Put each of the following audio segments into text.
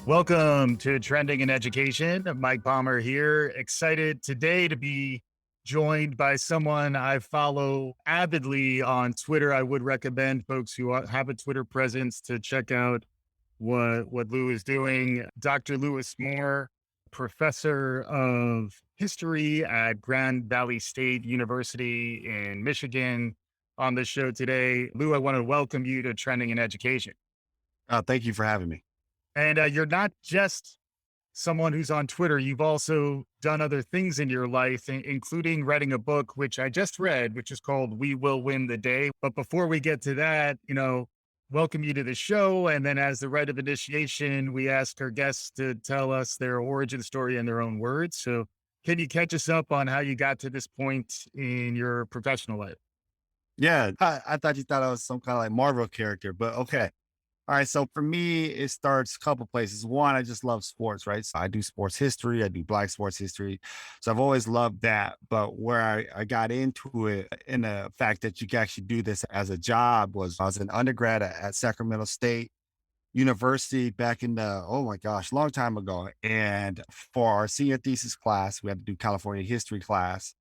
Welcome to Trending in Education. Mike Palmer here. Excited today to be joined by someone I follow avidly on Twitter. I would recommend folks who have a Twitter presence to check out what Lou is doing. Dr. Lewis Moore, professor of history at Grand Valley State University in Michigan, on the show today. Lou, I want to welcome you to Trending in Education. Thank you for having me. And you're not just someone who's on Twitter. You've also done other things in your life, including writing a book, which I just read, which is called We Will Win the Day. But before we get to that, welcome you to the show. And then as the rite of initiation, we ask our guests to tell us their origin story in their own words. So can you catch us up on how you got to this point in your professional life? Yeah, I thought you thought I was some kind of like Marvel character, but okay. All right. So for me, it starts a couple places. One, I just love sports, right? So I do sports history, I do Black sports history. So I've always loved that. But where I got into it in the fact that you can actually do this as a job was I was an undergrad at Sacramento State University back in the, oh my gosh, long time ago. And for our senior thesis class, we had to do California history class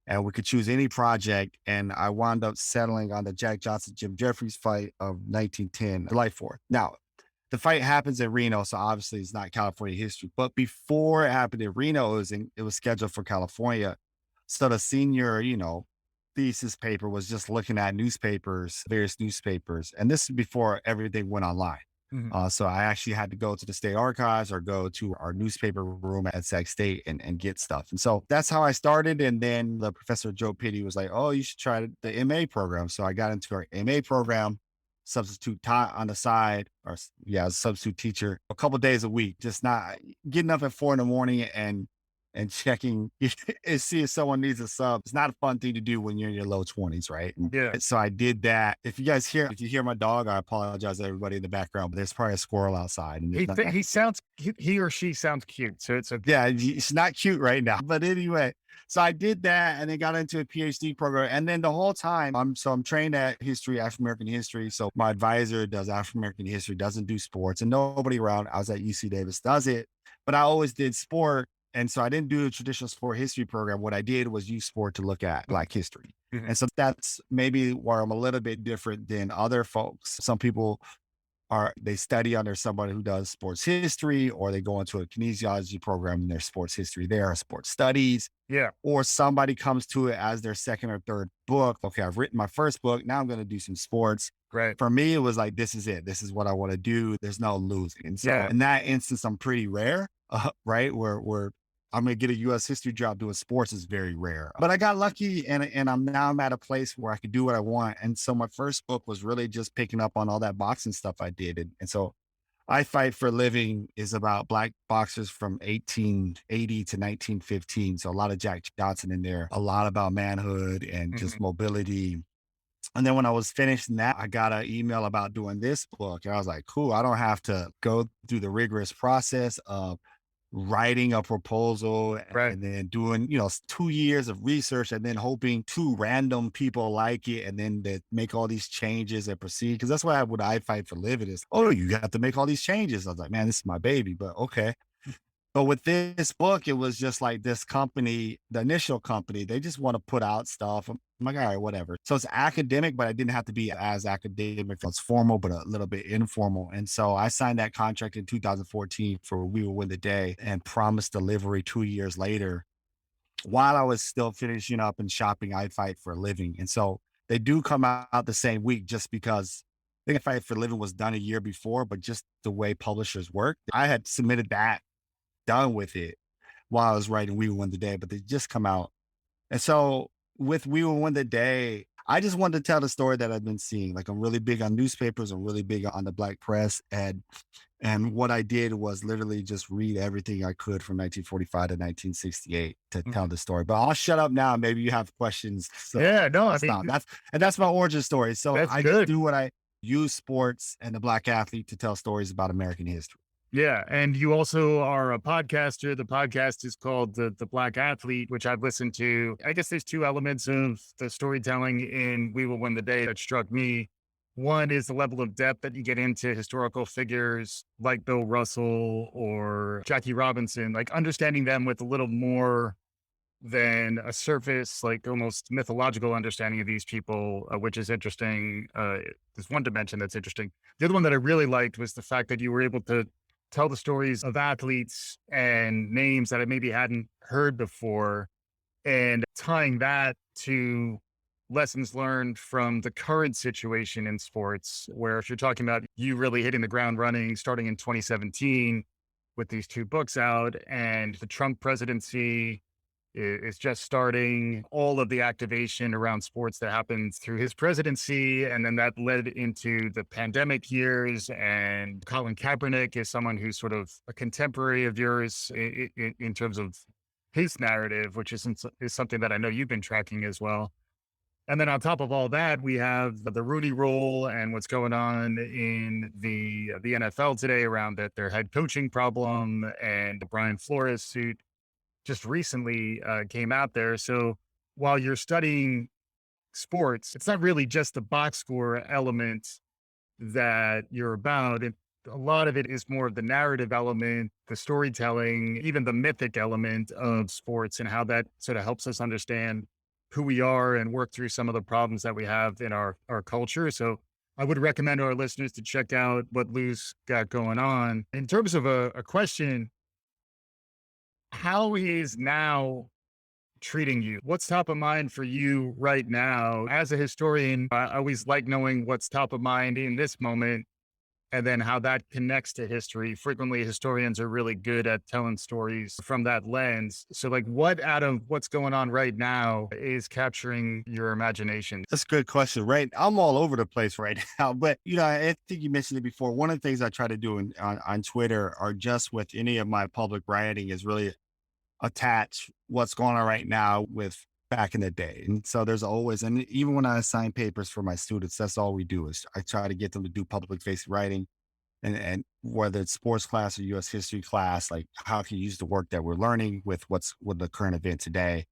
and we could choose any project. And I wound up settling on the Jack Johnson Jim Jeffries fight of 1910, July 4th. Now, the fight happens in Reno, so obviously it's not California history. But before it happened in Reno, it was scheduled for California. So the senior, thesis paper was just looking at newspapers, various newspapers, and this is before everything went online. Mhm. So I actually had to go to the state archives or go to our newspaper room at Sac State and get stuff. And so that's how I started. And then the professor Joe Pitti was like, "Oh, you should try the MA program." So I got into our MA program, substitute taught on the side, as a substitute teacher, a couple days a week, just not getting up at 4 in the morning and checking and see if someone needs a sub. It's not a fun thing to do when you're in your low 20s, right? Yeah. And so I did that. If you hear my dog, I apologize to everybody in the background, but there's probably a squirrel outside. And it's He not, th- he sounds he or she sounds cute, so it's okay. yeah, it's not cute right now. But anyway, so I did that and then got into a PhD program. And then the whole time I'm trained at history, African American history. So my advisor does African American history, doesn't do sports, and nobody around. I was at UC Davis does it, but I always did sport. And so I didn't do a traditional sport history program. What I did was use sport to look at Black history. Mhm. And so that's maybe where I'm a little bit different than other folks. Some people they study under somebody who does sports history, or they go into a kinesiology program in their sports history there, or sports studies, Yeah. or somebody comes to it as their second or third book. Okay, I've written my first book. Now I'm going to do some sports. Great. For me, it was like, this is it. This is what I want to do. There's no losing. And so Yeah. in that instance, I'm pretty rare, right? Where I'm going to get a U.S. history job doing sports is very rare. But I got lucky, and I'm at a place where I can do what I want. And so my first book was really just picking up on all that boxing stuff I did. And so I Fight for a Living is about Black boxers from 1880 to 1915. So a lot of Jack Johnson in there, a lot about manhood and just Mhm. mobility. And then when I was finishing that, I got an email about doing this book. And I was like, cool, I don't have to go through the rigorous process of writing a proposal Right. and then doing, 2 years of research and then hoping two random people like it and then they make all these changes and proceed. Cause that's what I fight for living is, oh, you have to make all these changes. I was like, man, this is my baby, but okay. But with this book, it was just like this company, the initial company, they just want to put out stuff. I'm like, all right, whatever. So it's academic, but I didn't have to be as academic. It's formal, but a little bit informal. And so I signed that contract in 2014 for We Will Win the Day and promised delivery 2 years later while I was still finishing up and shopping I Fight for a Living. And so they do come out the same week just because I think I Fight for a Living was done a year before, but just the way publishers work, I had submitted that done with it while I was writing We Will Win the Day, but they just come out. And so with We Will Win the Day, I just wanted to tell the story that I've been seeing. Like I'm really big on newspapers, I'm really big on the Black press. And what I did was literally just read everything I could from 1945 to 1968 to tell Mhm. the story. But I'll shut up now. Maybe you have questions. So Yeah. No, I'll I mean, stop. That's my origin story. So that's I just good. do what I use sports and the Black athlete to tell stories about American history. Yeah, and you also are a podcaster. The podcast is called the Black Athlete, which I've listened to. I guess there's two elements of the storytelling in We Will Win the Day that struck me. One is the level of depth that you get into historical figures like Bill Russell or Jackie Robinson, like understanding them with a little more than a surface, like almost mythological understanding of these people, which is interesting. There's one dimension that's interesting. The other one that I really liked was the fact that you were able to tell the stories of athletes and names that I maybe hadn't heard before, and tying that to lessons learned from the current situation in sports, where if you're talking about you really hitting the ground running starting in 2017 with these two books out, and the Trump presidency is just starting, all of the activation around sports that happened through his presidency. And then that led into the pandemic years. And Colin Kaepernick is someone who's sort of a contemporary of yours in terms of his narrative, which is something that I know you've been tracking as well. And then on top of all that, we have the Rooney Rule and what's going on in the NFL today around their head coaching problem, and the Brian Flores suit just recently came out there. So while you're studying sports, it's not really just the box score element that you're about. A lot of it is more of the narrative element, the storytelling, even the mythic element of sports, and how that sort of helps us understand who we are and work through some of the problems that we have in our culture. So I would recommend our listeners to check out what Lou's got going on. In terms of a question, how is now treating you? What's top of mind for you right now? As a historian, I always like knowing what's top of mind in this moment and then how that connects to history. Frequently, historians are really good at telling stories from that lens. So, like, what out of what's going on right now is capturing your imagination? That's a good question, right? I'm all over the place right now, but I think you mentioned it before. One of the things I try to do on Twitter or just with any of my public writing is really attach what's going on right now with back in the day. And so there's always, and even when I assign papers for my students, that's all we do is I try to get them to do public facing writing. And whether it's sports class or US history class, like how can you use the work that we're learning with what's with the current event today,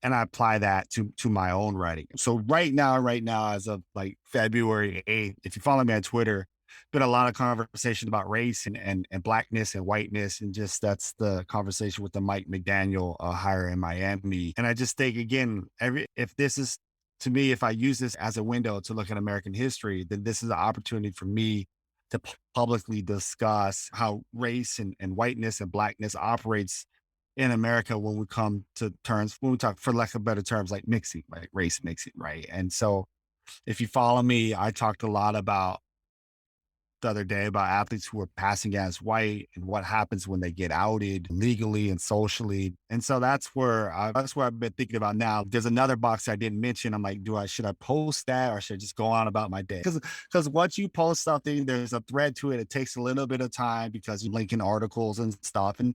and I apply that to my own writing. So right now, as of like February 8th, if you follow me on Twitter, been a lot of conversation about race and blackness and whiteness, and just that's the conversation with the Mike McDaniel hire in Miami. And I just think again, if this is to me, if I use this as a window to look at American history, then this is an opportunity for me to publicly discuss how race and whiteness and blackness operates in America when we come to terms, when we talk, for lack of better terms, like mixing, like race mixing, right? And so if you follow me, I talked a lot about the other day about athletes who are passing as white and what happens when they get outed legally and socially. And so that's where I've been thinking about now. There's another box I didn't mention. I'm like, should I post that or should I just go on about my day? Because once you post something, there's a thread to it. It takes a little bit of time because you're linking articles and stuff. And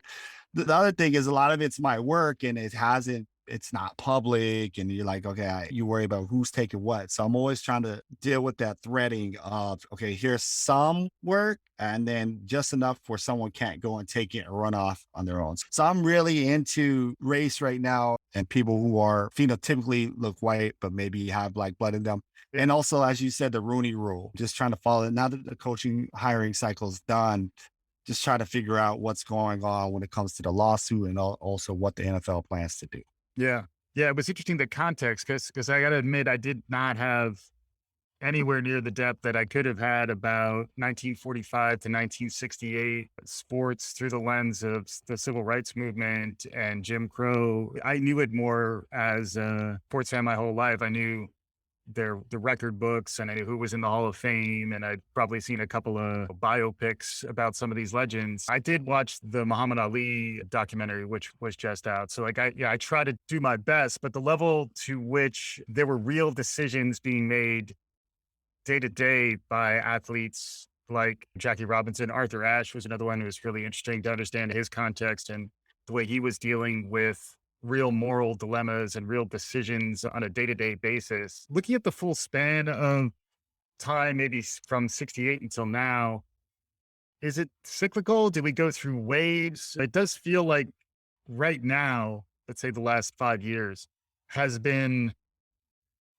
the other thing is a lot of it's my work and it's not public, and you're like, okay, you worry about who's taking what. So I'm always trying to deal with that threading of, okay, here's some work and then just enough where someone can't go and take it and run off on their own. So I'm really into race right now and people who are phenotypically look white, but maybe have black blood in them. And also, as you said, the Rooney Rule, just trying to follow it. Now that the coaching hiring cycle is done, just try to figure out what's going on when it comes to the lawsuit and also what the NFL plans to do. Yeah. Yeah. It was interesting the context because I got to admit, I did not have anywhere near the depth that I could have had about 1945 to 1968 sports through the lens of the civil rights movement and Jim Crow. I knew it more as a sports fan my whole life. I knew the record books and I knew who was in the Hall of Fame, and I'd probably seen a couple of biopics about some of these legends. I did watch the Muhammad Ali documentary, which was just out. So I try to do my best, but the level to which there were real decisions being made day to day by athletes like Jackie Robinson. Arthur Ashe was another one who was really interesting to understand his context and the way he was dealing with real moral dilemmas and real decisions on a day to day basis. Looking at the full span of time, maybe from 68 until now, is it cyclical? Did we go through waves? It does feel like right now, let's say the last 5 years, has been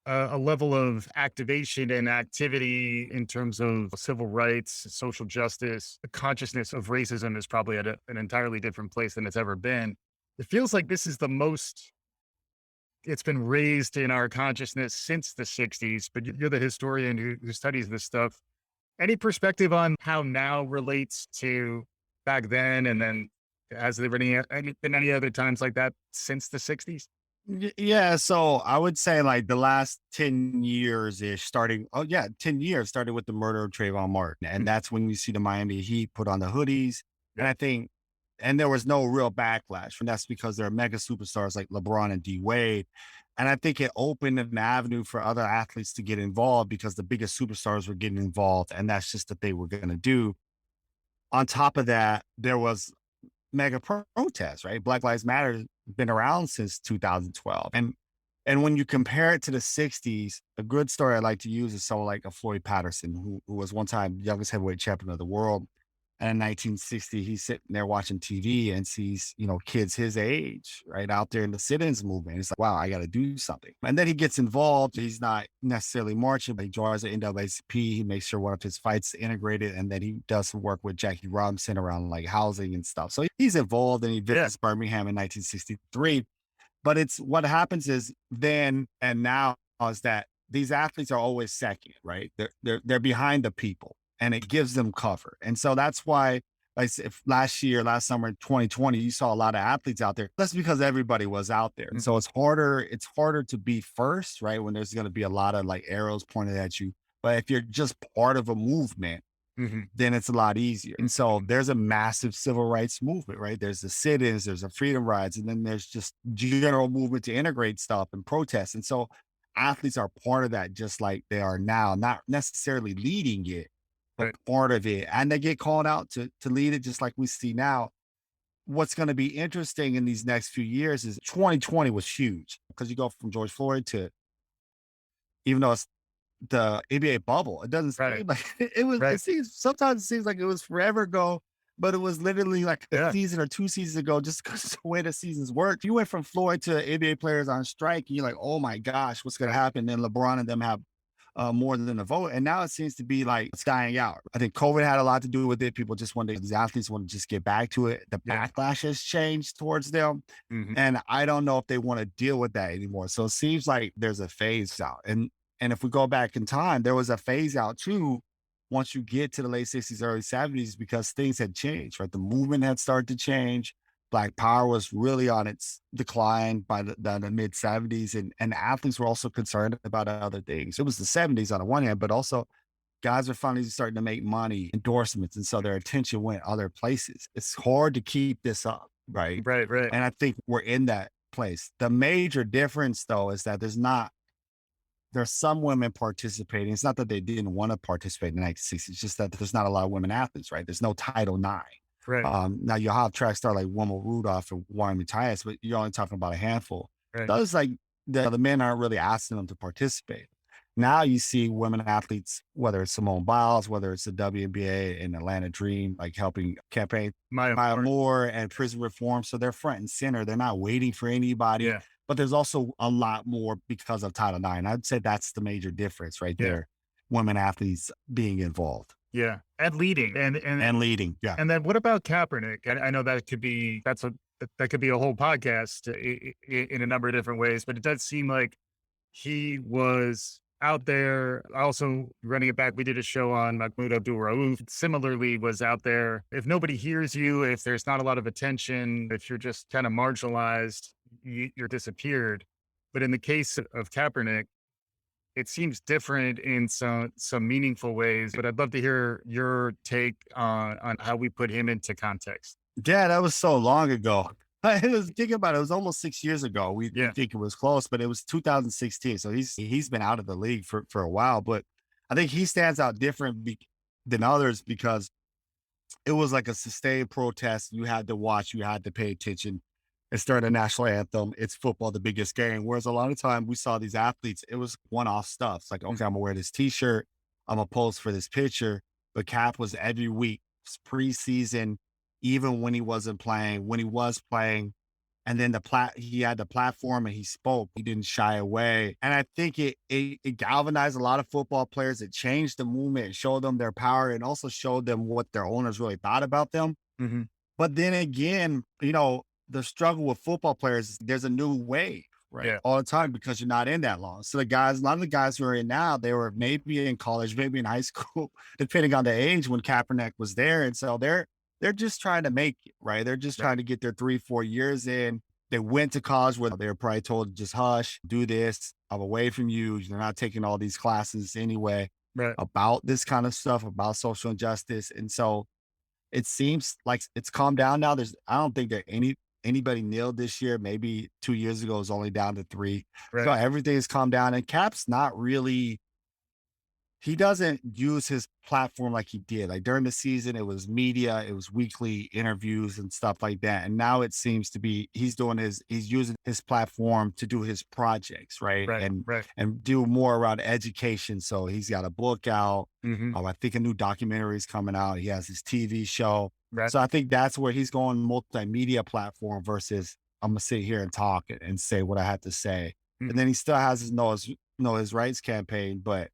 a level of activation and activity in terms of civil rights, social justice. The consciousness of racism is probably at an entirely different place than it's ever been. It feels like this is the most it's been raised in our consciousness since the 60s, but you're the historian who studies this stuff. Any perspective on how now relates to back then? And then has there been been any other times like that since the 60s? Yeah, so I would say like the last 10 years ish, starting, oh yeah, 10 years started with the murder of Trayvon Martin. And Mm, that's when you see the Miami Heat put on the hoodies. And yeah. I think, and there was no real backlash. And that's because there are mega superstars like LeBron and D Wade. And I think it opened an avenue for other athletes to get involved because the biggest superstars were getting involved. And that's just what they were going to do. On top of that, there was mega protests, right? Black Lives Matter has been around since 2012. And when you compare it to the 60s, a good story I like to use is someone like a Floyd Patterson, who was one time youngest heavyweight champion of the world. And in 1960, he's sitting there watching TV and sees, kids his age, right, out there in the sit-ins movement. It's like, wow, I got to do something. And then he gets involved. He's not necessarily marching, but he joins the NAACP. He makes sure one of his fights is integrated. And then he does some work with Jackie Robinson around like housing and stuff. So he's involved and he Yeah. visits Birmingham in 1963. But it's what happens is then and now is that these athletes are always second, right? They're behind the people and it gives them cover. And so that's why like if last summer in 2020, you saw a lot of athletes out there. That's because everybody was out there. And Mm, so it's harder to be first, right? When there's going to be a lot of like arrows pointed at you. But if you're just part of a movement, mhm, then it's a lot easier. And so mhm. there's a massive civil rights movement, right? There's the sit-ins, there's the freedom rides, and then there's just general movement to integrate stuff and protest. And so athletes are part of that, just like they are now, not necessarily leading it, but Right. part of it. And they get called out to lead it, just like we see now. What's going to be interesting in these next few years is 2020 was huge because you go from George Floyd to, even though it's the NBA bubble. It doesn't Right. seem like it was. It Right. seems sometimes it seems like it was forever ago, but it was literally like a Yeah. season or 2 seasons ago. Just because the way the seasons work, you went from Floyd to NBA players on strike, and you're like, oh my gosh, what's going to happen? Then LeBron and them have more than a vote, and now it seems to be like it's dying out. I think COVID had a lot to do with it. People just wanted these athletes want to just get back to it. The Yeah. backlash has changed towards them, Mhm. and I don't know if they want to deal with that anymore. So it seems like there's a phase out. And if we go back in time, there was a phase out too once you get to the late 60s, early 70s, because things had changed, right? The movement had started to change. Black power was really on its decline by the mid 70s. And athletes were also concerned about other things. It was the 70s on the one hand, but also guys are finally starting to make money, endorsements. And so their attention went other places. It's hard to keep this up, right? Right. Right. And I think we're in that place. The major difference, though, is that there's some women participating. It's not that they didn't want to participate in the 1960s. It's just that there's not a lot of women athletes, right? There's no Title IX. Right. Now you'll have track star like Wilma Rudolph and Warren Matthias, but you're only talking about a handful. Right. Those like the men aren't really asking them to participate. Now you see women athletes, whether it's Simone Biles, whether it's the WNBA and Atlanta Dream, like helping campaign My Maya Moore and prison reform. So they're front and center. They're not waiting for anybody. Yeah. But there's also a lot more because of Title IX. I'd say that's the major difference right Yeah. there. Women athletes being involved Yeah. And leading. and leading. Yeah. And then what about Kaepernick? I know that could be that could be a whole podcast in a number of different ways, but it does seem like he was out there. Also, running it back, we did a show on Mahmoud Abdul Rauf. Similarly, was out there. If nobody hears you, if there's not a lot of attention, if you're just kind of marginalized, you're disappeared. But in the case of Kaepernick, it seems different in some meaningful ways. But I'd love to hear your take on how we put him into context. Yeah, that was so long ago. It was thinking about it, it was almost 6 years ago. We Yeah. think it was close, but it was 2016. So he's been out of the league for a while. But I think he stands out different than others because it was like a sustained protest. You had to watch, you had to pay attention. It's during the national anthem. It's football, the biggest game. Whereas a lot of time we saw these athletes, it was one-off stuff. It's like, okay, I'm gonna wear this t-shirt, I'm gonna pose for this picture. But Cap was every week, preseason, even when he wasn't playing, when he was playing, And then he had the platform and he spoke. He didn't shy away. And I think it galvanized a lot of football players. It changed the movement, it showed them their power, and also showed them what their owners really thought about them. Mhm. But then again, the struggle with football players, there's a new wave, right? Yeah. All the time because you're not in that long. So a lot of the guys who are in now, they were maybe in college, maybe in high school, depending on the age when Kaepernick was there. And so they're just trying to make it, right? They're just Right. trying to get their 3, 4 years in. They went to college where they were probably told to just hush, do this, I'm away from you. You're not taking all these classes anyway Right. about this kind of stuff, about social injustice. And so it seems like it's calmed down now. I don't think that anybody kneeled this year. Maybe 2 years ago it was only down to three. So Right. everything's calmed down. And Cap's not really he doesn't use his platform like he did. Like during the season, it was media, it was weekly interviews and stuff like that. And now it seems to be he's using his platform to do his projects, right? Right. And Right. and do more around education. So he's got a book out. Mhm. I think a new documentary is coming out. He has his TV show. Right. So I think that's where he's going multimedia platform versus I'm gonna sit here and talk and say what I have to say. And Mhm. then he still has his rights campaign, but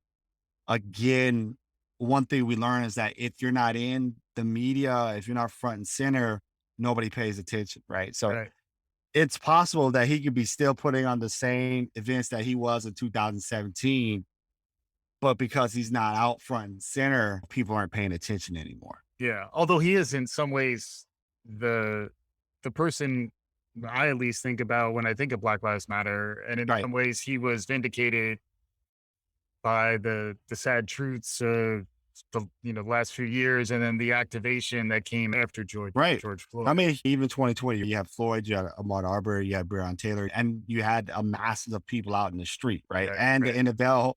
again, one thing we learn is that if you're not in the media, if you're not front and center, nobody pays attention, right? So Right. it's possible that he could be still putting on the same events that he was in 2017, but because he's not out front and center, people aren't paying attention anymore. Yeah. Although he is in some ways the person I at least think about when I think of Black Lives Matter, and in Right, some ways he was vindicated by the sad truths of the last few years, and then the activation that came after right. George I Floyd. mean, even 2020, you have Floyd, you had Ahmaud Arbery, you had Breonna Taylor, and you had a masses of people out in the street, right? Right. And the Right. NFL,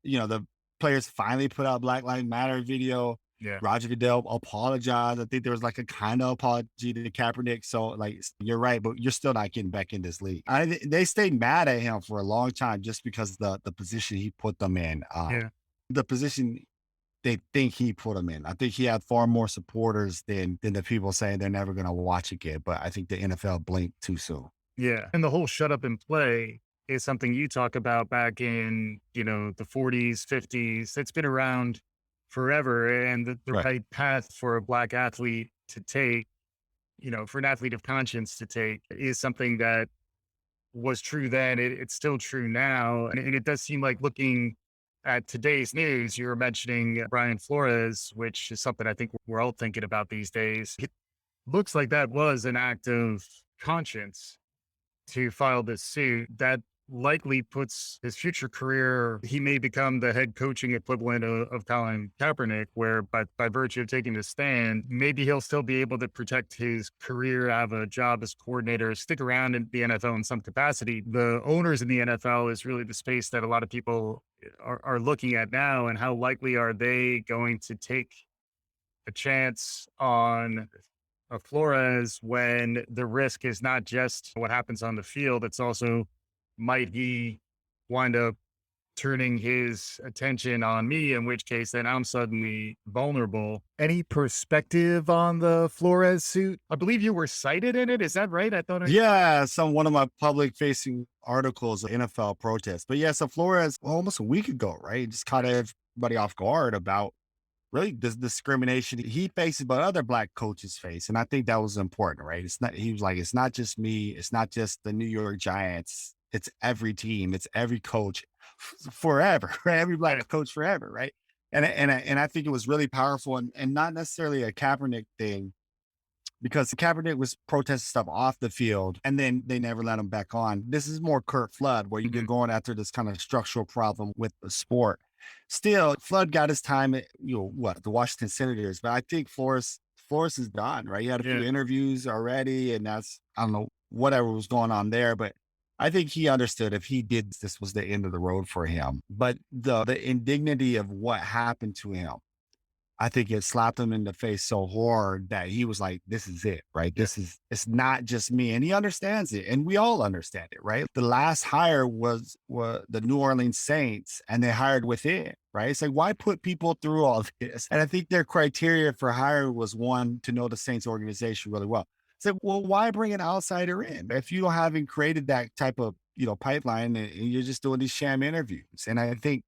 the players finally put out Black Lives Matter video. Yeah. Roger Goodell apologized. I think there was like a kind of apology to Kaepernick. So like you're right, but you're still not getting back in this league. They stayed mad at him for a long time just because the position he put them in, Yeah. the position they think he put them in. I think he had far more supporters than the people saying they're never going to watch again. But I think the NFL blinked too soon. Yeah. And the whole shut up and play is something you talk about back in, the 40s, 50s. It's been around forever. And the Right. right path for a black athlete to take, for an athlete of conscience to take is something that was true then. It's still true now. And it does seem like looking at today's news, you were mentioning Brian Flores, which is something I think we're all thinking about these days. It looks like that was an act of conscience to file this suit. That likely puts his future career, he may become the head coaching equivalent of Colin Kaepernick, where by virtue of taking the stand, maybe he'll still be able to protect his career, have a job as coordinator, stick around in the NFL in some capacity. The owners in the NFL is really the space that a lot of people are looking at now. And how likely are they going to take a chance on Flores when the risk is not just what happens on the field, it's also might he wind up turning his attention on me, in which case then I'm suddenly vulnerable. Any perspective on the Flores suit? I believe you were cited in it. Is that right? I thought I. Yeah, one of my public facing articles, NFL protest. But yeah, so Flores, almost a week ago, right? Just caught everybody off guard about really the discrimination he faces, but other black coaches face. And I think that was important, right? He was like, it's not just me, it's not just the New York Giants, it's every team, it's every coach forever, right? Every Yeah. black coach forever, right? And I think it was really powerful and not necessarily a Kaepernick thing because Kaepernick was protesting stuff off the field and then they never let him back on. This is more Kurt Flood, where you're Mhm. going after this kind of structural problem with the sport. Still, Flood got his time at, the Washington Senators, but I think Flores is done, right? He had a few Yeah. interviews already, and I don't know, whatever was going on there, but I think he understood if he did, this was the end of the road for him. But the indignity of what happened to him, I think it slapped him in the face so hard that he was like, this is it, right? Yeah. It's not just me. And he understands it. And we all understand it, right? The last hire was the New Orleans Saints, and they hired within, right? It's like, why put people through all this? And I think their criteria for hiring was one, to know the Saints organization really well. So, well, why bring an outsider in if you haven't created that type of, pipeline, and you're just doing these sham interviews? And I think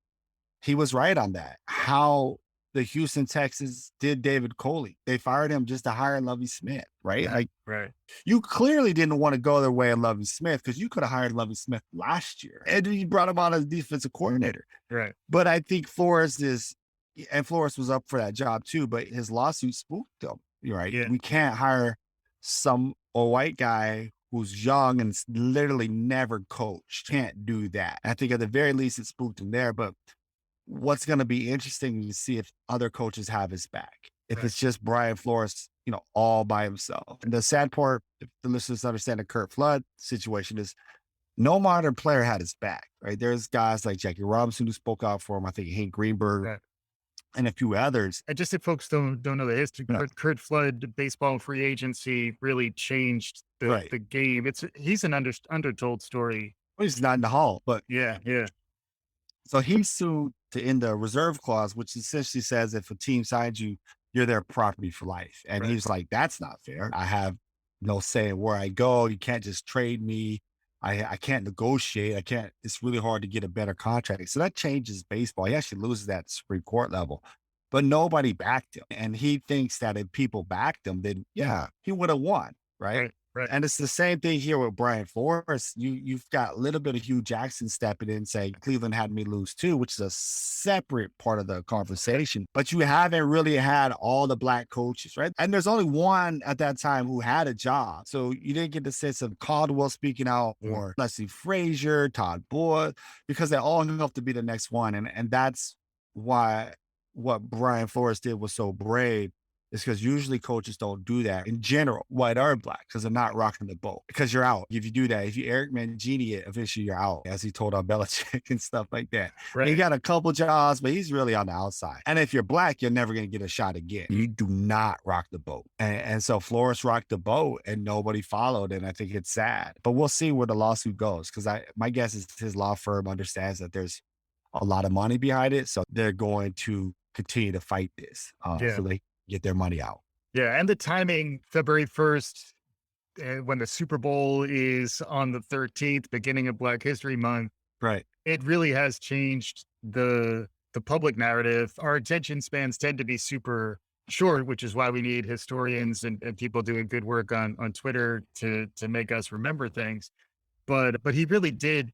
he was right on that. How the Houston Texans did David Coley. They fired him just to hire Lovie Smith, right? Like, Right. you clearly didn't want to go their way of Lovie Smith, because you could have hired Lovie Smith last year and you brought him on as defensive coordinator. Right. But I think Flores was up for that job too, but his lawsuit spooked him. You're right. Yeah. We can't hire a white guy who's young and literally never coached. Can't do that. I think at the very least it spooked him there. But what's going to be interesting to see if other coaches have his back. If Right. it's just Brian Flores, all by himself. And the sad part, if the listeners understand the Kurt Flood situation, is no modern player had his back, right? There's guys like Jackie Robinson who spoke out for him. I think Hank Greenberg Right. and a few others. And just if folks don't know the history, Yeah. Kurt Flood, baseball free agency really changed Right. the game. He's an undertold story. Well, he's not in the hall, but Yeah. Yeah. so he sued to end the reserve clause, which essentially says if a team signs you, you're their property for life. And Right. he's like, that's not fair. I have no say in where I go. You can't just trade me. I can't negotiate. It's really hard to get a better contract. So that changes baseball. He actually loses that Supreme Court level, but nobody backed him. And he thinks that if people backed him, then yeah, he would have won. Right. Right. Right. And it's the same thing here with Brian Flores. You've got a little bit of Hugh Jackson stepping in, saying Cleveland had me lose too, which is a separate part of the conversation. But you haven't really had all the black coaches, right? And there's only one at that time who had a job. So you didn't get the sense of Caldwell speaking out or Leslie Frazier, Todd Boyd, because they all have to be the next one. And that's why what Brian Flores did was so brave. It's because usually coaches don't do that in general, white or black, because they're not rocking the boat. Because you're out. If you do that, if you Eric Mangini it, eventually you're out, as he told our Belichick and stuff like that. Right. He got a couple jobs, but he's really on the outside. And if you're black, you're never going to get a shot again. You do not rock the boat. And so Flores rocked the boat and nobody followed. And I think it's sad. But we'll see where the lawsuit goes, because my guess is his law firm understands that there's a lot of money behind it. So they're going to continue to fight this. So they get their money out. Yeah. And the timing, February 1st, when the Super Bowl is on the 13th, beginning of Black History Month. Right. It really has changed the public narrative. Our attention spans tend to be super short, which is why we need historians and people doing good work on Twitter to make us remember things. But he really did.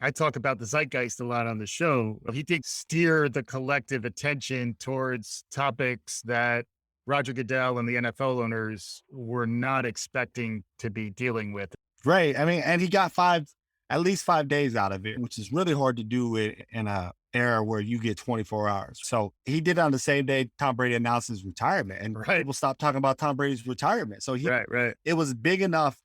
I talk about the zeitgeist a lot on the show. He did steer the collective attention towards topics that Roger Goodell and the NFL owners were not expecting to be dealing with. Right. I mean, and he got at least 5 days out of it, which is really hard to do in a era where you get 24 hours. So he did it on the same day Tom Brady announced his retirement, and people stopped talking about Tom Brady's retirement. So it was big enough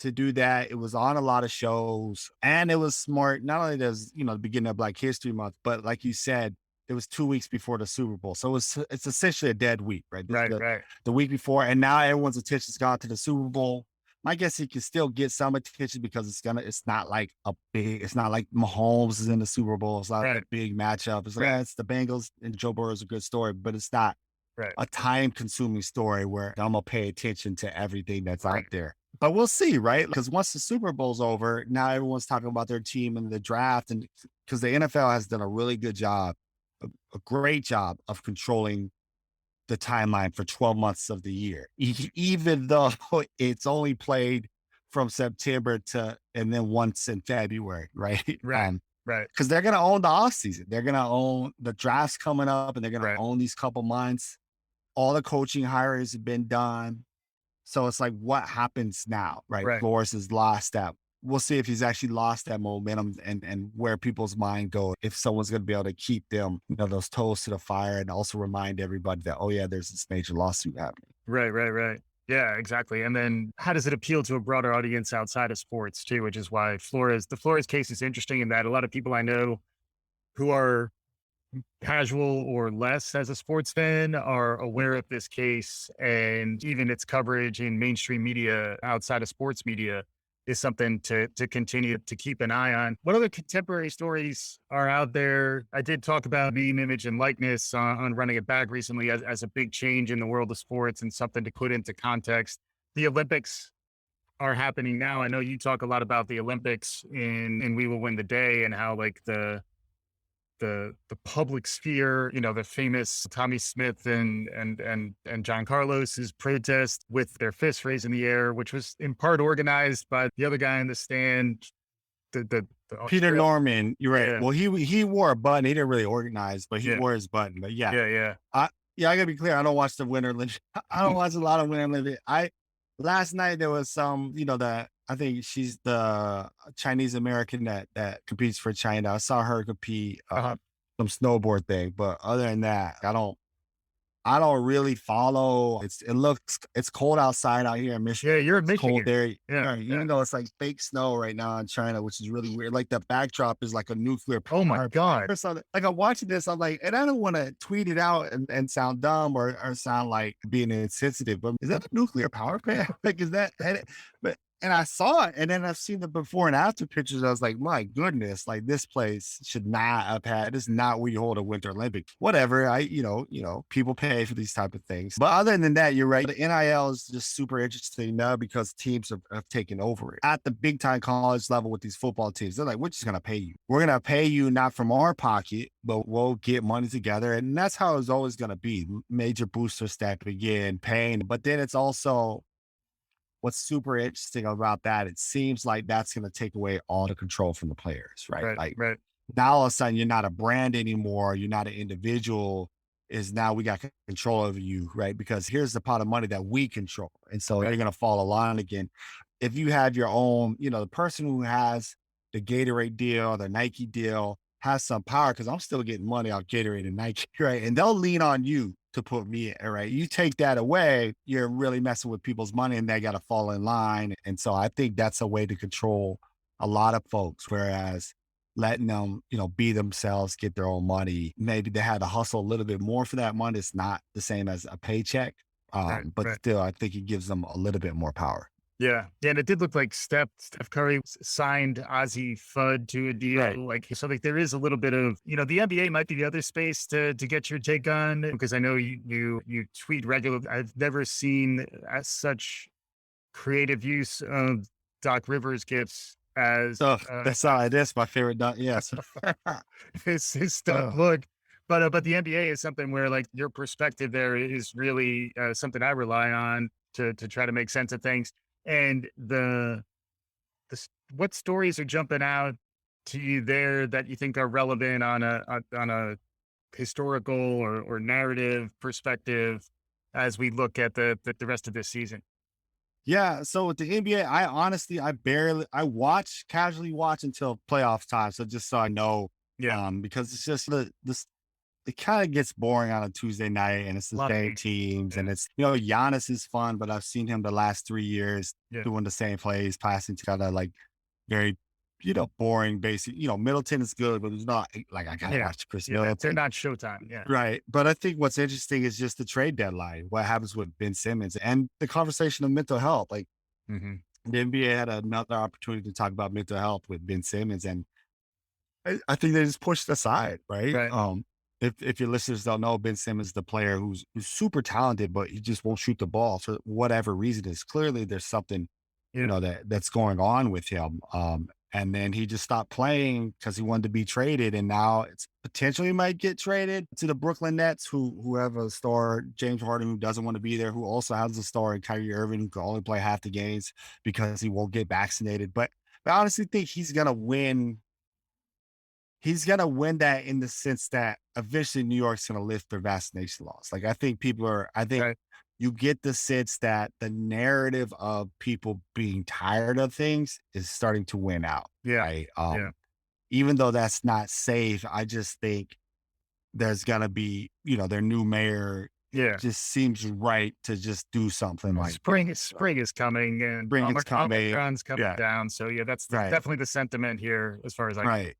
to do that. It was on a lot of shows, and it was smart. Not only does, the beginning of Black History Month, but like you said, it was 2 weeks before the Super Bowl. So it's essentially a dead week, right? The week before. And now everyone's attention's gone to the Super Bowl. My guess he can still get some attention because it's not like Mahomes is in the Super Bowl. It's not a big matchup. It's like, it's the Bengals and Joe Burrow is a good story, but it's not a time consuming story where I'm going to pay attention to everything that's out there. But we'll see, right? Because once the Super Bowl's over, now everyone's talking about their team in the draft. And because the NFL has done a really good job, a great job of controlling the timeline for 12 months of the year, even though it's only played from September and then once in February, right? Right. Because they're going to own the offseason. They're going to own the drafts coming up, and they're going to own these couple months. All the coaching hires have been done. So it's like, what happens now, right? Flores has lost that. We'll see if he's actually lost that momentum and where people's mind go. If someone's going to be able to keep them, those toes to the fire, and also remind everybody that, oh yeah, there's this major lawsuit happening. Right. Yeah, exactly. And then how does it appeal to a broader audience outside of sports too? Which is why the Flores case is interesting in that a lot of people I know who are casual or less as a sports fan are aware of this case, and even its coverage in mainstream media outside of sports media is something to continue to keep an eye on. What other contemporary stories are out there? I did talk about name, image, and likeness on Running It Back recently as a big change in the world of sports and something to put into context. the Olympics are happening now. I know you talk a lot about the Olympics in We Will Win the Day, and how like the public sphere, the famous Tommy Smith and John Carlos's protest with their fists raised in the air, which was in part organized by the other guy in the stand, the Peter Australia. Norman, you're right. Yeah, Well, he wore a button. He didn't really organize, but he yeah, wore his button. But yeah, yeah, yeah. I yeah, I gotta be clear. I don't watch the Winter Olympics. I don't watch a lot of Winter Olympics. I last night there was some, the I think she's the Chinese American that competes for China. I saw her compete Uh-huh. some snowboard thing, but other than that, I don't really follow. It's cold outside out here in Michigan. Yeah, you're in It's cold Michigan. there. Yeah, Right, yeah. even though it's like fake snow right now in China, which is really weird. Like the backdrop is like a nuclear Oh my power plant God. or something. Like I'm watching this, I'm like, and I don't want to tweet it out and sound dumb or sound like being insensitive, but is that a nuclear power plant? Like, is that? And I saw it, and then I've seen the before and after pictures. I was like, my goodness, like this place should not have had. This is not where you hold a Winter Olympics. Whatever. People pay for these type of things. But other than that, you're right. The NIL is just super interesting now because teams have taken over it at the big time college level with these football teams. They're like, we're just gonna pay you. We're gonna pay you not from our pocket, but we'll get money together, and that's how it's always gonna be. Major boosters stepping in, paying, but then it's also what's super interesting about that, it seems like that's going to take away all the control from the players, right? Right, Like right, now all of a sudden you're not a brand anymore. You're not an individual. Is now we got control over you, right? Because here's the pot of money that we control. And so right. you're going to fall a line again. If you have your own, the person who has the Gatorade deal, the Nike deal has some power because I'm still getting money off Gatorade and Nike, right? And they'll lean on you to put me in, right? You take that away, you're really messing with people's money and they got to fall in line. And so I think that's a way to control a lot of folks. Whereas letting them, be themselves, get their own money, maybe they had to hustle a little bit more for that money. It's not the same as a paycheck. Right, But right. still, I think it gives them a little bit more power. Yeah, yeah, and it did look like Steph Curry signed Ozzie Fudd to a Right. deal. Like, so like there is a little bit of, the NBA might be the other space to get your take on, because I know you tweet regularly. I've never seen as such creative use of Doc Rivers gifts as So that's all it is. My favorite. Yes. his stuff Oh, look. But the NBA is something where like your perspective there is really something I rely on to try to make sense of things. And what stories are jumping out to you there that you think are relevant on a historical or narrative perspective as we look at the rest of this season? yeah. So with the NBA, I honestly, I casually watch until playoff time. So just so I know, Yeah, because it's just it kind of gets boring on a Tuesday night and it's a the lot of same games. teams and Yeah, it's, Giannis is fun, but I've seen him the last 3 years yeah, doing the same plays, passing to kind of like very, boring basic, Middleton is good, but it's not like I gotta yeah, watch Chris yeah. They're Middleton. not Showtime. Yeah. Right. But I think what's interesting is just the trade deadline, what happens with Ben Simmons and the conversation of mental health. Like Hmm. the NBA had another opportunity to talk about mental health with Ben Simmons. And I think they just pushed aside, right? Right. If your listeners don't know, Ben Simmons, the player who's super talented, but he just won't shoot the ball for whatever reason. Is clearly there's something, Yeah. that's going on with him. And then he just stopped playing because he wanted to be traded, and now it's potentially might get traded to the Brooklyn Nets, who have a star James Harden who doesn't want to be there, who also has a star in Kyrie Irving who can only play half the games because he won't get vaccinated. But I honestly think he's gonna win. He's gonna win that in the sense that eventually New York's gonna lift their vaccination laws. Like I think Right. you get the sense that the narrative of people being tired of things is starting to win out. Yeah. Right. Yeah. Even though that's not safe, I just think there's gonna be, their new mayor Yeah. just seems right to just do something like Spring is coming, and bring its coming. Omicron's coming Yeah. down. So yeah, that's Right. definitely the sentiment here as far as I. Right.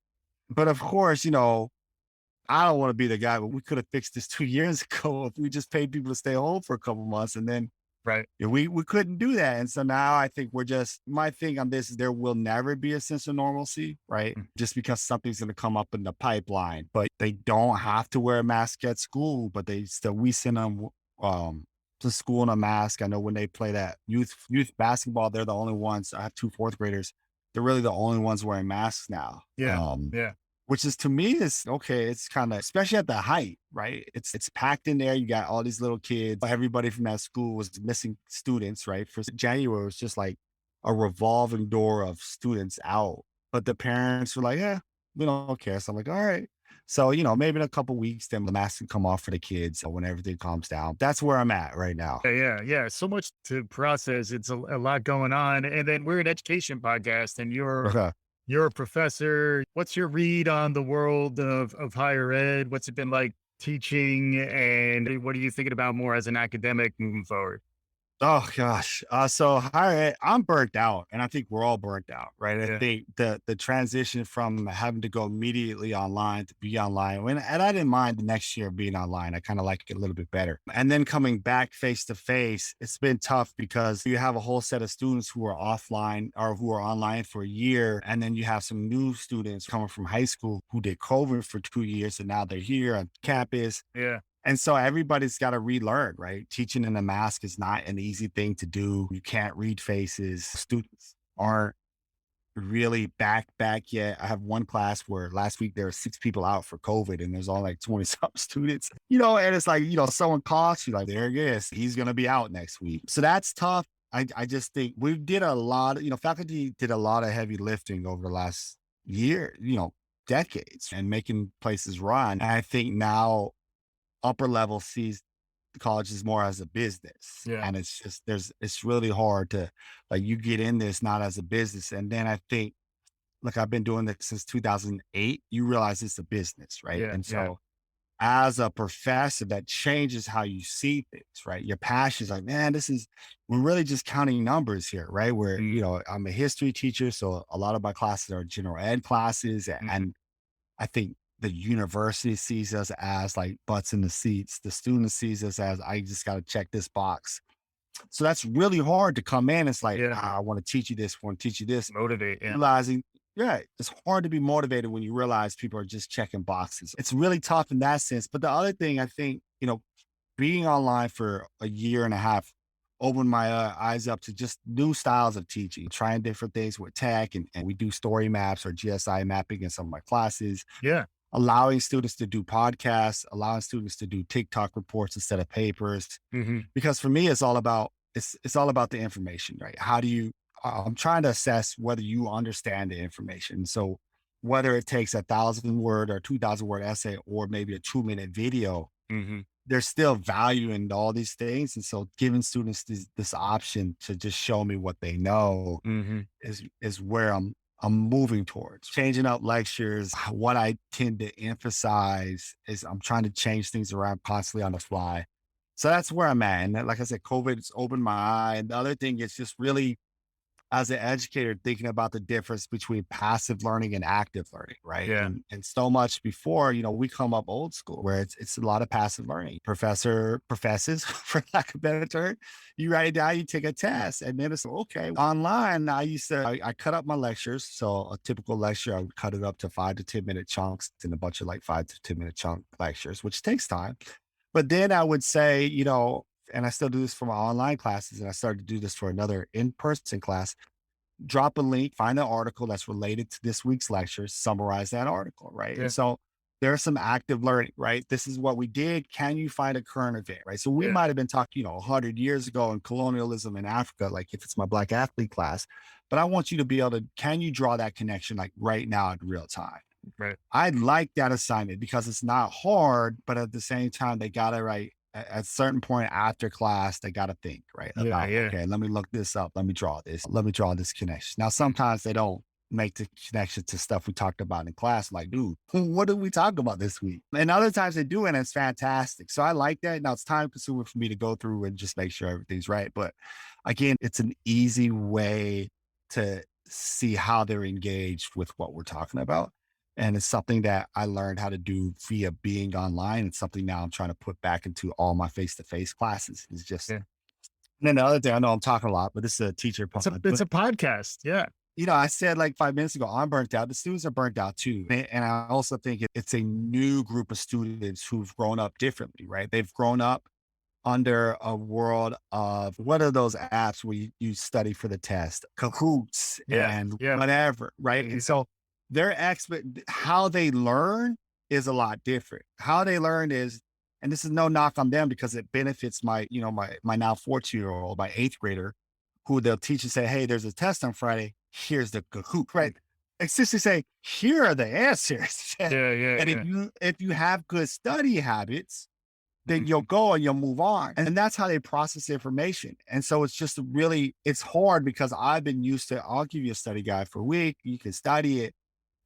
But of course, I don't want to be the guy, but we could have fixed this 2 years ago if we just paid people to stay home for a couple months. And then Right. we couldn't do that. And so now I think my thing on this is there will never be a sense of normalcy, right? Mm. Just because something's going to come up in the pipeline, but they don't have to wear a mask at school, but we send them, to school in a mask. I know when they play that youth basketball, they're the only ones. I have two fourth graders. They're really the only ones wearing masks now. Yeah. Yeah. Which is to me is okay. It's kind of especially at the height, right? It's packed in there. You got all these little kids. Everybody from that school was missing students, right? For January, it was just like a revolving door of students out. But the parents were like, "Yeah, we don't care." So I'm like, "All right." So maybe in a couple weeks, then the mask can come off for the kids. So when everything calms down, that's where I'm at right now. Yeah, yeah, yeah. So much to process. It's a lot going on. And then we're an education podcast, and Okay. you're a professor. What's your read on the world of higher ed? What's it been like teaching? And what are you thinking about more as an academic moving forward? Oh gosh. So I'm burnt out, and I think we're all burnt out, right? I Yeah. think the transition from having to go immediately online to be online, and I didn't mind the next year being online. I kind of like it a little bit better. And then coming back face to face, it's been tough because you have a whole set of students who are offline or who are online for a year, and then you have some new students coming from high school who did COVID for 2 years, and now they're here on campus. Yeah. And so everybody's got to relearn, right? Teaching in a mask is not an easy thing to do. You can't read faces. Students aren't really back yet. I have one class where last week there were 6 people out for COVID and there's all like 20 some students, and it's like, someone calls you like, there he is. He's going to be out next week. So that's tough. I just think we did a lot, faculty did a lot of heavy lifting over the last year, decades and making places run. And I think now upper level sees the colleges more as a business. Yeah. And it's really hard to like you get in this not as a business. And then I think, look, I've been doing this since 2008. You realize it's a business, right? Yeah. And Yeah. so as a professor, that changes how you see things, right? Your passion is like, man, we're really just counting numbers here, right? Where, Mm, I'm a history teacher. So a lot of my classes are general ed classes. mhm. And I think the university sees us as like butts in the seats. The student sees us as I just got to check this box. So that's really hard to come in. It's like, Yeah. I want to teach you this, want to teach you this. Motivate. Yeah. Realizing, yeah, it's hard to be motivated when you realize people are just checking boxes. It's really tough in that sense. But the other thing I think, being online for a year and a half opened my eyes up to just new styles of teaching, trying different things with tech. And we do story maps or GSI mapping in some of my classes, Yeah. allowing students to do podcasts, allowing students to do TikTok reports instead of papers. Hmm. Because for me, it's all about the information, right? How do you? I'm trying to assess whether you understand the information. So whether it takes 1,000 word or 2,000 word essay or maybe a 2 minute video, Hmm. there's still value in all these things. And so giving students this option to just show me what they know Hmm. is where I'm moving towards. Changing up lectures. What I tend to emphasize is I'm trying to change things around constantly on the fly. So that's where I'm at. And like I said, COVID has opened my eye. And the other thing is just really as an educator thinking about the difference between passive learning and active learning, right? Yeah. And so much before, we come up old school where it's a lot of passive learning. Professor professes, for lack of a better term, you write it down, you take a test, and then it's okay. Online, I cut up my lectures. So a typical lecture, I would cut it up to 5 to 10 minute chunks and a bunch of like 5 to 10 minute chunk lectures, which takes time. But then I would say, and I still do this for my online classes, and I started to do this for another in-person class. Drop a link, find an article that's related to this week's lecture, summarize that article, right? And Yeah. so there's some active learning, right? This is what we did. Can you find a current event, right? So we Yeah. might have been talking, 100 years ago in colonialism in Africa, like if it's my Black athlete class, but I want you to be able to, can you draw that connection like right now in real time? Right. I like that assignment because it's not hard, but at the same time, they got to write at a certain point after class, they got to think, right? Yeah. About, Yeah. okay, let me look this up. Let me draw this. Let me draw this connection. Now, sometimes they don't make the connection to stuff we talked about in class. Like, dude, what did we talk about this week? And other times they do, and it's fantastic. So I like that. Now it's time consuming for me to go through and just make sure everything's right. But again, it's an easy way to see how they're engaged with what we're talking about. And it's something that I learned how to do via being online. It's something now I'm trying to put back into all my face-to-face classes. It's just, Yeah. and then the other thing, I know I'm talking a lot, but this is a teacher pod. It's But, a podcast. Yeah. I said like 5 minutes ago, I'm burnt out. The students are burnt out too. And I also think it's a new group of students who've grown up differently, right? They've grown up under a world of what are those apps where you study for the test, Cahoots Yeah. and Yeah. whatever, right? Mhm. And so their expert, how they learn is a lot different. How they learn is, and this is no knock on them because it benefits my, my now 14-year old, my eighth grader, who they'll teach and say, hey, there's a test on Friday. Here's the Kahoot, right? Essentially say, here are the answers. Yeah. Yeah. And Yeah. if you have good study habits, then you'll Mhm. go and you'll move on. And that's how they process information. And so it's just really, it's hard because I've been used to, I'll give you a study guide for a week, you can study it.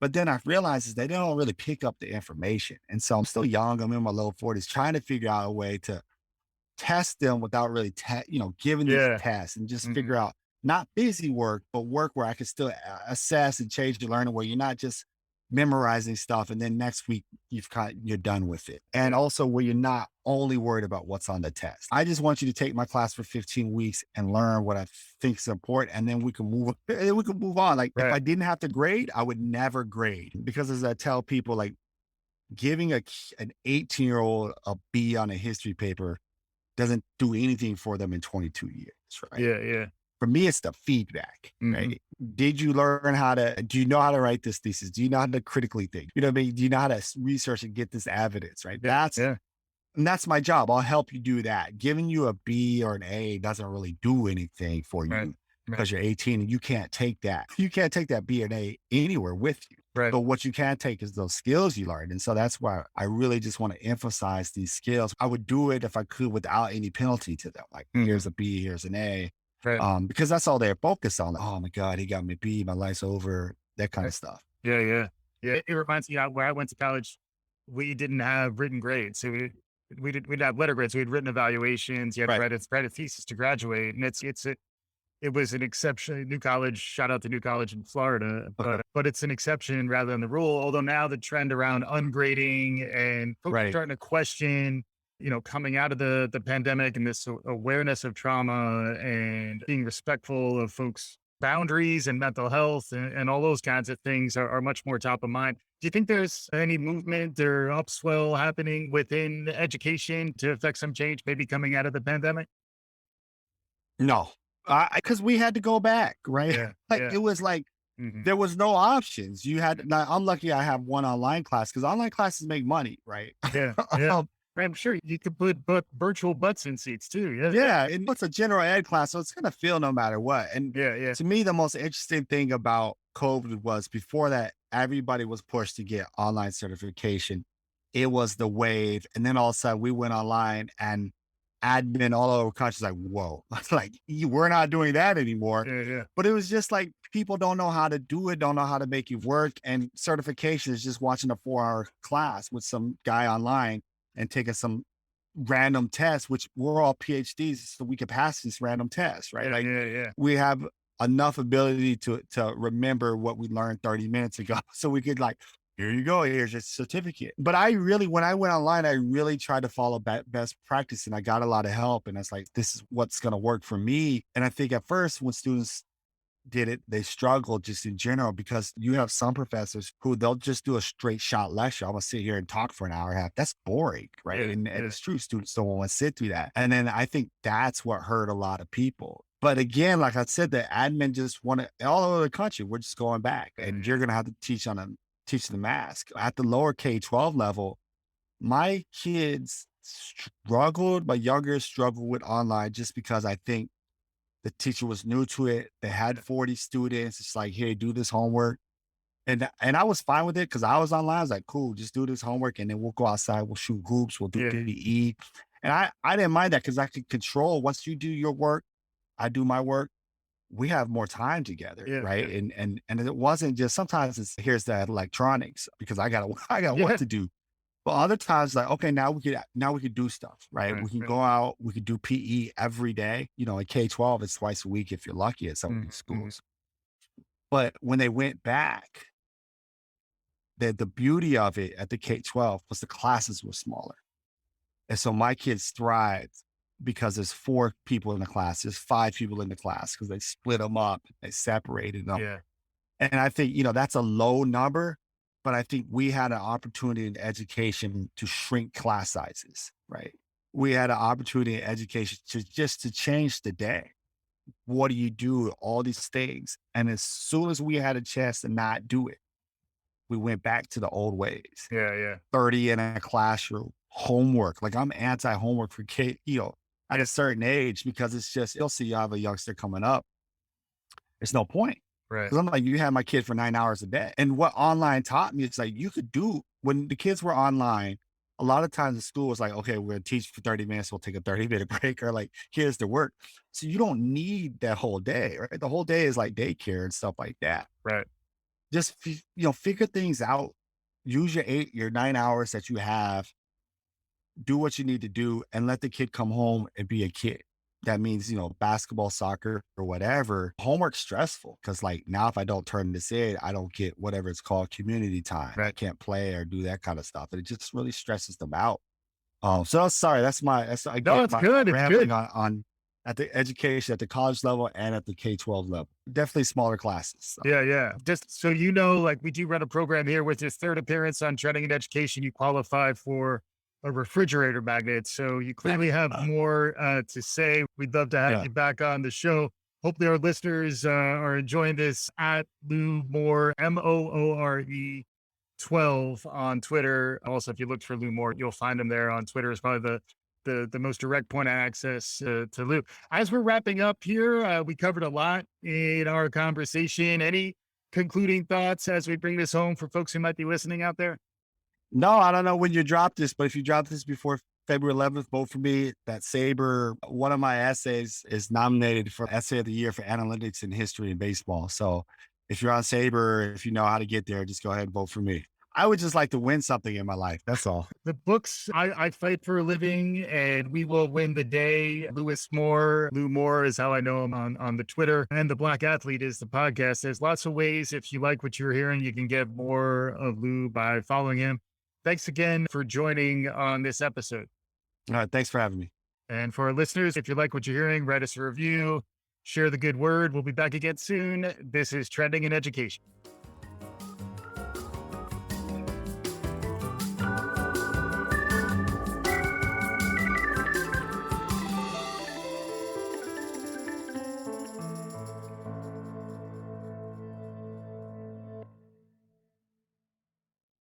But then I've realized is they don't really pick up the information. And so I'm still young. I'm in my low 40s, trying to figure out a way to test them without really, giving these Yeah. tests and just Mhm. figure out not busy work, but work where I can still assess and change the learning where you're not just memorizing stuff and then next week you're done with it. And Yeah. also where you're not only worried about what's on the test. I just want you to take my class for 15 weeks and learn what I think is important. And then we can move, we can move on. Like if Right. I didn't have to grade, I would never grade because as I tell people, like giving an 18-year-old a B on a history paper doesn't do anything for them in 22 years, right? Yeah. Yeah. For me, it's the feedback, Mhm. right? Did you learn do you know how to write this thesis? Do you know how to critically think? You know what I mean? Do you know how to research and get this evidence, right? Yeah. Yeah. And that's my job. I'll help you do that. Giving you a B or an A doesn't really do anything for Right. you Right. because you're 18 and you can't take that. You can't take that B or an A anywhere with you. Right. But what you can take is those skills you learned. And so that's why I really just want to emphasize these skills. I would do it if I could without any penalty to them. Like Mhm. here's a B, here's an A. Right. Because that's all they're focused on. Like, oh my God, he got me a B, my life's over, that kind Right. of stuff. Yeah. Yeah. Yeah. It reminds me, where I went to college, we didn't have written grades. So we'd have letter grades. We had written evaluations. You had to Right. write a thesis to graduate. And it was an exception. New college, shout out to New College in Florida, Okay. but it's an exception rather than the rule. Although now the trend around ungrading and folks are Right. starting to question, coming out of the pandemic and this awareness of trauma and being respectful of folks' boundaries and mental health and all those kinds of things are much more top of mind. Do you think there's any movement or upswell happening within education to affect some change, maybe coming out of the pandemic? No, because we had to go back, right? Yeah. Like Yeah. it was like, Hmm. there was no options. You had now I'm lucky I have one online class because online classes make money, right? Yeah, yeah. Um, I'm sure you could put virtual butts in seats too. Yeah, yeah, and it's a general ed class, so it's gonna feel no matter what. And yeah, yeah, to me, the most interesting thing about COVID was before that, everybody was pushed to get online certification. It was the wave, and then all of a sudden we went online and admin all over the country like, whoa, like we're not doing that anymore. yeah, yeah, But it was just like people don't know how to do it, don't know how to make it work. And certification is just watching a 4-hour class with some guy online and taking some random tests, which we're all PhDs, so we could pass these random tests, right? yeah, Like yeah, yeah. we have enough ability to remember what we learned 30 minutes ago. So we could like, here you go, here's your certificate. But I really, when I went online, I really tried to follow best practice and I got a lot of help. And it's like, this is what's going to work for me. And I think at first when students did it, they struggled just in general because you have some professors who they'll just do a straight shot lecture. I'm gonna sit here and talk for an hour and a half. That's boring, right? Yeah, And yeah, it's true, students don't want to sit through that. And then I think that's what hurt a lot of people. But again, like I said, the admin just want to all over the country. We're just going back, yeah, and yeah. you're gonna have to teach the mask at the lower K-12 level. My kids struggled, my youngest struggled with online just because I think the teacher was new to it. They had 40 students. It's like, "Hey, do this homework." And I was fine with it because I was online. I was like, "Cool, just do this homework and then we'll go outside. We'll shoot hoops. We'll do Yeah. PE." And I didn't mind that because I could control once you do your work, I do my work. We have more time together, Yeah, right? yeah, And it wasn't just sometimes it's here's the electronics because I got I got work yeah, to do. But other times, like, okay, now we could do stuff, right? right, We can right. go out, we could do PE every day. At K-12, it's twice a week if you're lucky at some of Mhm, these mhm. schools. But when they went back, the beauty of it at the K-12 was the classes were smaller. And so my kids thrived because there's 4 people in the class, there's 5 people in the class because they split them up, they separated them. Yeah, And I think, that's a low number, but I think we had an opportunity in education to shrink class sizes, right? we had an opportunity in education to change the day. What do you do with all these things? And as soon as we had a chance to not do it, we went back to the old ways. Yeah, yeah. 30 in a classroom, homework. Like I'm anti homework for kids, at a certain age, because it's just, you'll see you have a youngster coming up. There's no point. Right. Cause I'm like, you had my kid for 9 hours a day. And what online taught me, it's like you could do when the kids were online. A lot of times the school was like, okay, we're gonna teach for 30 minutes, we'll take a 30-minute break, or like, here's the work. So you don't need that whole day, right? The whole day is like daycare and stuff like that. Right. Just figure things out. Use your 9 hours that you have, do what you need to do, and let the kid come home and be a kid. That means, basketball, soccer, or whatever. Homework's stressful because, like, now if I don't turn this in, I don't get whatever it's called community time. I Right. can't play or do that kind of stuff. And it just really stresses them out. So sorry, I No, get it's my good. It's rambling good. on at the education, at the college level and at the K-12 level. Definitely smaller classes. So. Yeah, yeah. Just so like we do run a program here with your third appearance on Trending in Education. You qualify for a refrigerator magnet. So you clearly have more to say. We'd love to have Yeah. you back on the show. Hopefully, our listeners are enjoying this at Lou Moore, Moore 12 on Twitter. Also, if you look for Lou Moore, you'll find him there on Twitter. Is probably the most direct point of access to Lou. As we're wrapping up here, we covered a lot in our conversation. Any concluding thoughts as we bring this home for folks who might be listening out there? No, I don't know when you drop this, but if you drop this before February 11th, vote for me. That Saber, one of my essays is nominated for Essay of the Year for Analytics and History in Baseball. So if you're on Saber, if you know how to get there, just go ahead and vote for me. I would just like to win something in my life. That's all. The books I fight for a living, and we will win the day. Lou Moore is how I know him on the Twitter, and the Black Athlete is the podcast. There's lots of ways. If you like what you're hearing, you can get more of Lou by following him. Thanks again for joining on this episode. All right. Thanks for having me. And for our listeners, if you like what you're hearing, write us a review, share the good word. We'll be back again soon. This is Trending in Education.